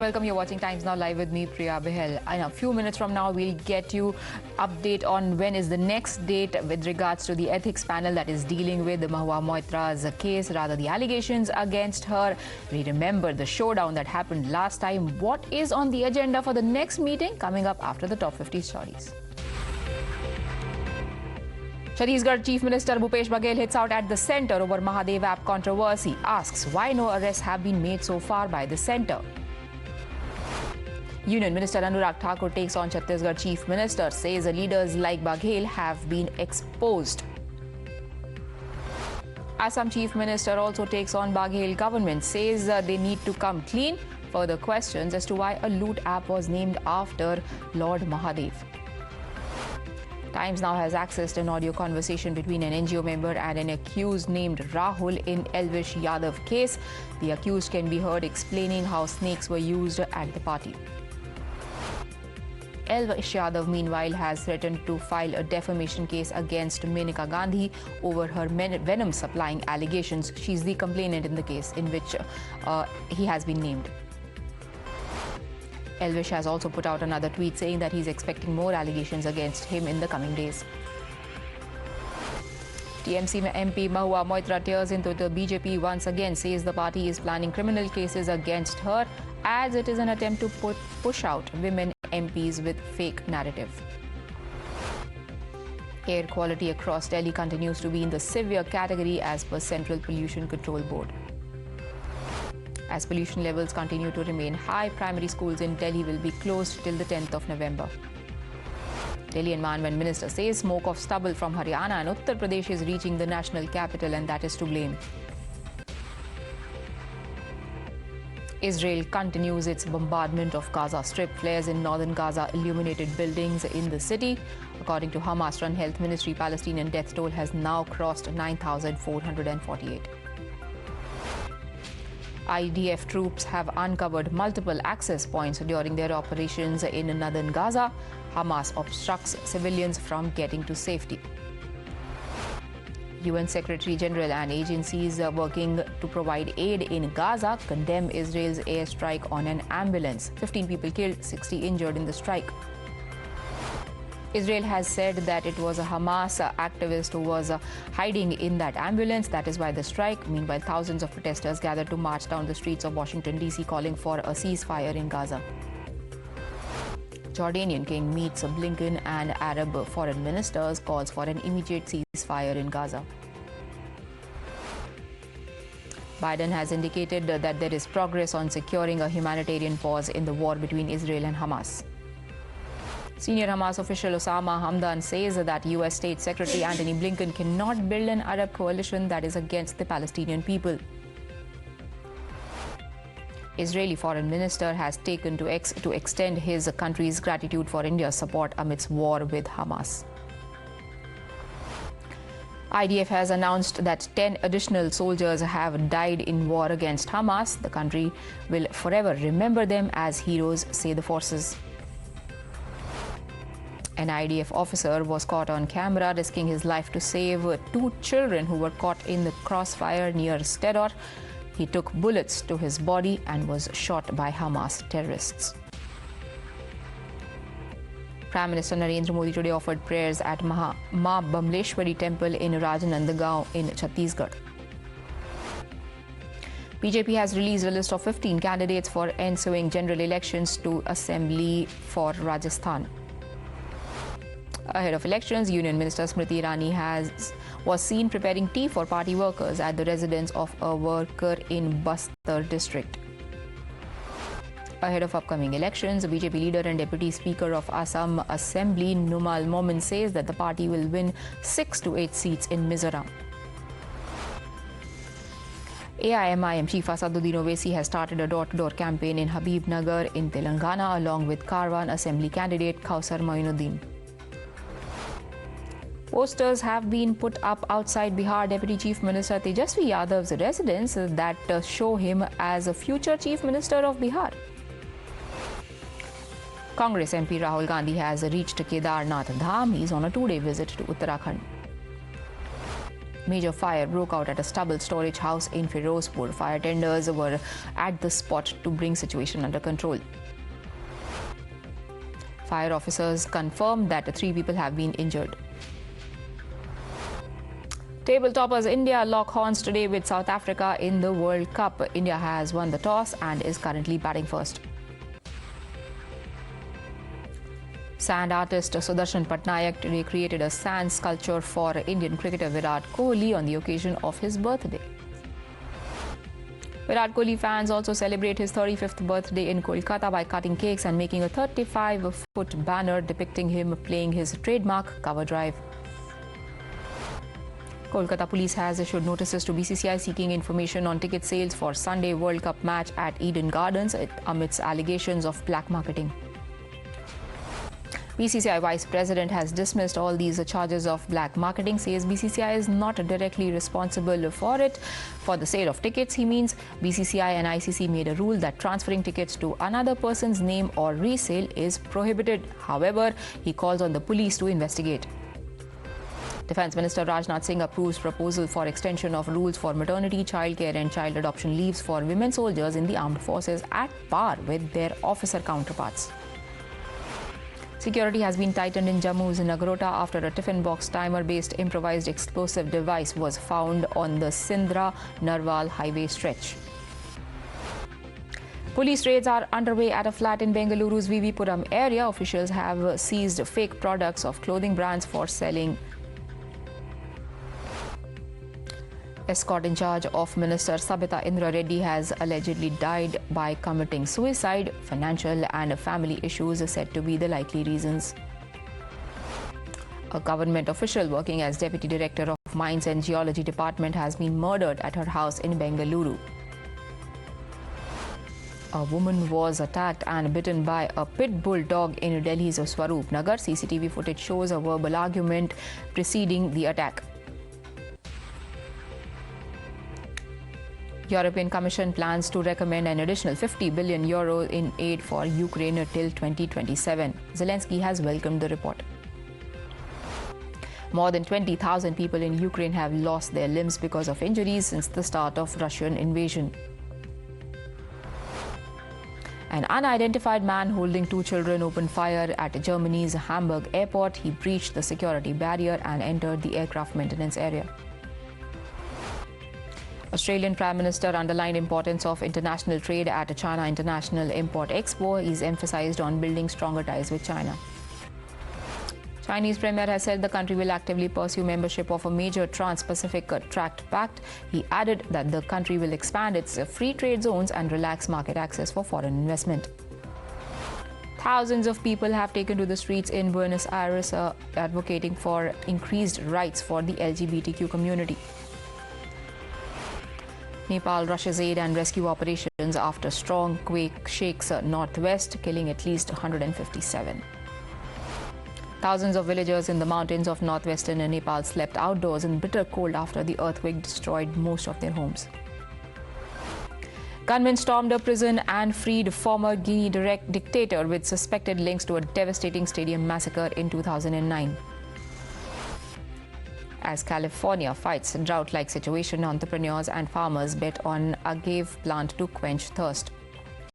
Welcome, you're watching Times Now Live with me, Priya Baghel. In a few minutes from now, we'll get you update on when is the next date with regards to the ethics panel that is dealing with the Mahua Moitra's case, rather the allegations against her. We remember the showdown that happened last time. What is on the agenda for the next meeting? Coming up after the top 50 stories. Chhattisgarh Chief Minister Bhupesh Baghel hits out at the centre over Mahadev app controversy, asks why no arrests have been made so far by the centre. Union Minister Anurag Thakur takes on Chhattisgarh Chief Minister, says leaders like Baghel have been exposed. Assam Chief Minister also takes on Baghel government, says they need to come clean. Further questions as to why a loot app was named after Lord Mahadev. Times Now has accessed an audio conversation between an NGO member and an accused named Rahul in Elvish Yadav case. The accused can be heard explaining how snakes were used at the party. Elvish Yadav, meanwhile, has threatened to file a defamation case against Menaka Gandhi over her venom supplying allegations. She's the complainant in the case in which he has been named. Elvish has also put out another tweet saying that he's expecting more allegations against him in the coming days. TMC MP Mahua Moitra tears into the BJP once again, says the party is planning criminal cases against her as it is an attempt to push out women MPs with fake narrative. Air quality across Delhi continues to be in the severe category as per Central Pollution Control Board. As pollution levels continue to remain high, primary schools in Delhi will be closed till the 10th of November. Delhi Environment Minister says smoke of stubble from Haryana and Uttar Pradesh is reaching the national capital and that is to blame. Israel continues its bombardment of Gaza Strip. Flares in northern Gaza illuminated buildings in the city. According to Hamas-run Health Ministry, Palestinian death toll has now crossed 9,448. IDF troops have uncovered multiple access points during their operations in northern Gaza. Hamas obstructs civilians from getting to safety. UN Secretary General and agencies working to provide aid in Gaza condemn Israel's airstrike on an ambulance. 15 people killed, 60 injured in the strike. Israel has said that it was a Hamas activist who was hiding in that ambulance. That is why the strike. Meanwhile, thousands of protesters gathered to march down the streets of Washington, D.C. calling for a ceasefire in Gaza. Jordanian king meets Blinken and Arab foreign ministers, calls for an immediate ceasefire in Gaza. Biden has indicated that there is progress on securing a humanitarian pause in the war between Israel and Hamas. Senior Hamas official Osama Hamdan says that U.S. State Secretary Antony Blinken cannot build an Arab coalition that is against the Palestinian people. Israeli foreign minister has taken to X to extend his country's gratitude for India's support amidst war with Hamas. IDF has announced that 10 additional soldiers have died in war against Hamas. The country will forever remember them as heroes, say the forces. An IDF officer was caught on camera risking his life to save 2 children who were caught in the crossfire near Sderot. He took bullets to his body and was shot by Hamas terrorists. Prime Minister Narendra Modi today offered prayers at Ma Bamleshwari Temple in Rajnandgaon in Chhattisgarh. BJP has released a list of 15 candidates for ensuing general elections to Assembly for Rajasthan. Ahead of elections, Union Minister Smriti Irani was seen preparing tea for party workers at the residence of a worker in Bastar district. Ahead of upcoming elections, BJP leader and Deputy Speaker of Assam Assembly Numal Momin says that the party will win 6 to 8 seats in Mizoram. AIMIM Chief Asaduddin Owaisi has started a door-to-door campaign in Habibnagar in Telangana along with Karwan Assembly candidate Kausar Moinuddin. Posters have been put up outside Bihar Deputy Chief Minister Tejasvi Yadav's residence that show him as a future Chief Minister of Bihar. Congress MP Rahul Gandhi has reached Kedarnath Dham. He is on a 2-day visit to Uttarakhand. Major fire broke out at a stubble storage house in Firozpur. Fire tenders were at the spot to bring situation under control. Fire officers confirmed that 3 people have been injured. Table toppers India lock horns today with South Africa in the World Cup. India has won the toss and is currently batting first. Sand artist Sudarshan Patnaik today created a sand sculpture for Indian cricketer Virat Kohli on the occasion of his birthday. Virat Kohli fans also celebrate his 35th birthday in Kolkata by cutting cakes and making a 35-foot banner depicting him playing his trademark cover drive. Kolkata police has issued notices to BCCI seeking information on ticket sales for Sunday World Cup match at Eden Gardens amidst allegations of black marketing. BCCI Vice President has dismissed all these charges of black marketing, says BCCI is not directly responsible for it. For the sale of tickets, he means BCCI and ICC made a rule that transferring tickets to another person's name or resale is prohibited. However, he calls on the police to investigate. Defence Minister Rajnath Singh approves proposal for extension of rules for maternity, childcare and child adoption leaves for women soldiers in the armed forces at par with their officer counterparts. Security has been tightened in Jammu's Nagrota after a tiffin box timer-based improvised explosive device was found on the Sindra-Narwal highway stretch. Police raids are underway at a flat in Bengaluru's Vivipuram area. Officials have seized fake products of clothing brands for selling. Escort in charge of Minister Sabita Indra Reddy has allegedly died by committing suicide. Financial and family issues are said to be the likely reasons. A government official working as Deputy Director of Mines and Geology Department has been murdered at her house in Bengaluru. A woman was attacked and bitten by a pit bull dog in Delhi's Swaroop Nagar. CCTV footage shows a verbal argument preceding the attack. European Commission plans to recommend an additional €50 billion in aid for Ukraine till 2027. Zelensky has welcomed the report. More than 20,000 people in Ukraine have lost their limbs because of injuries since the start of Russian invasion. An unidentified man holding 2 children opened fire at Germany's Hamburg airport. He breached the security barrier and entered the aircraft maintenance area. Australian Prime Minister underlined importance of international trade at a China International Import Expo. He's emphasized on building stronger ties with China. Chinese Premier has said the country will actively pursue membership of a major Trans-Pacific Tract Pact. He added that the country will expand its free trade zones and relax market access for foreign investment. Thousands of people have taken to the streets in Buenos Aires advocating for increased rights for the LGBTQ community. Nepal rushes aid and rescue operations after strong quake shakes northwest, killing at least 157. Thousands of villagers in the mountains of northwestern Nepal slept outdoors in bitter cold after the earthquake destroyed most of their homes. Gunmen stormed a prison and freed former Guinea dictator with suspected links to a devastating stadium massacre in 2009. As California fights a drought-like situation, entrepreneurs and farmers bet on agave plant to quench thirst.